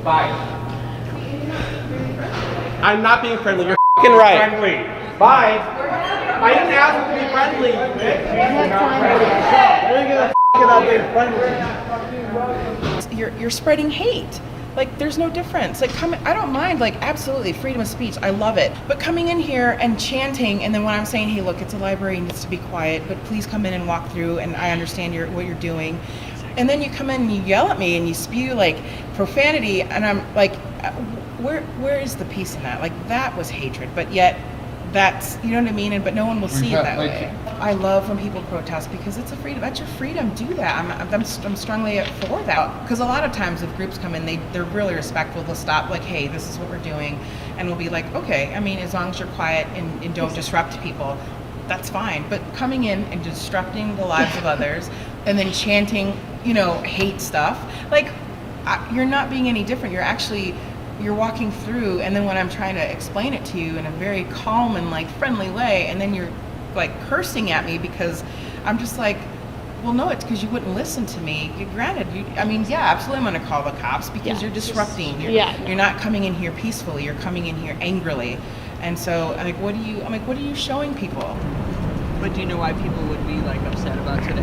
Bye. I'm not being friendly. You're f***ing right. Friendly. Bye. I didn't ask him to be friendly. You're spreading hate. Like, there's no difference. Like, I don't mind, like, absolutely, freedom of speech, I love it. But coming in here and chanting, and then when I'm saying, hey, look, it's a library, it needs to be quiet, but please come in and walk through, and I understand what you're doing. And then you come in and you yell at me, and you spew, like, profanity, and I'm like, where is the peace in that? Like, that was hatred, but yet, that's, you know what I mean? But no one will see it that way. I love when people protest because it's a freedom. That's your freedom. Do that. I'm strongly for that. Because a lot of times if groups come in, they're really respectful. They'll stop like, hey, this is what we're doing. And we'll be like, okay, I mean, as long as you're quiet and don't disrupt people, that's fine. But coming in and disrupting the lives of others and then chanting, hate stuff, like, you're not being any different. You're walking through, and then when I'm trying to explain it to you in a very calm and like friendly way, and then you're like cursing at me because I'm just like, well, no, it's because you wouldn't listen to me. Granted, absolutely, I'm going to call the cops because you're disrupting. You're not coming in here peacefully. You're coming in here angrily, and so I'm like, what are you showing people? But do you know why people would be like upset about today?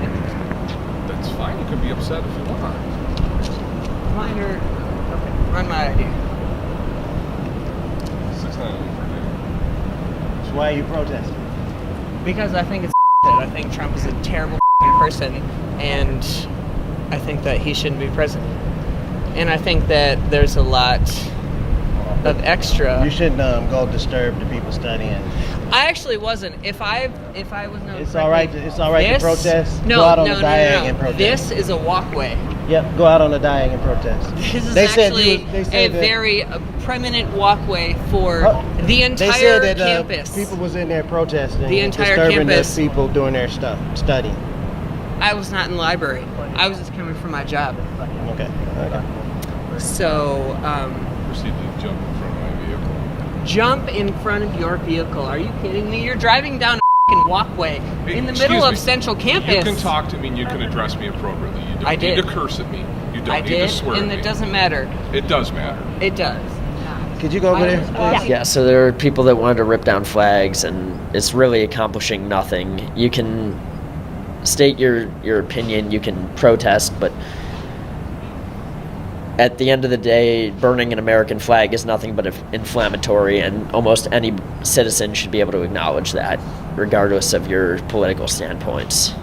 That's fine. You can be upset if you want. Minor. Okay. Run my idea. So why are you protesting? Because I think it's I think Trump is a terrible person, and I think that he shouldn't be president. And I think that there's a lot of extra. You shouldn't go disturb the people studying. I actually wasn't. If I was known. It's all right. It's all right to protest. No, go out on the diag and protest. This is a walkway. Yep. Go out on the diag and protest. This is actually a very prominent walkway for the entire they said that, campus. People was in there protesting. The entire disturbing campus. The people doing their stuff, studying. I was not in the library. I was just coming from my job. Okay. So. Proceed to jump in front of my vehicle. Jump in front of your vehicle. Are you kidding me? You're driving down a f***ing walkway in the middle of Central Campus. You can talk to me and you can address me appropriately. You don't need to curse at me. You don't need to swear at me. And it doesn't matter. It does matter. It does. Could you go over there, please? Yeah, so there are people that wanted to rip down flags, and it's really accomplishing nothing. You can state your opinion, you can protest, but at the end of the day, burning an American flag is nothing but inflammatory, and almost any citizen should be able to acknowledge that, regardless of your political standpoints.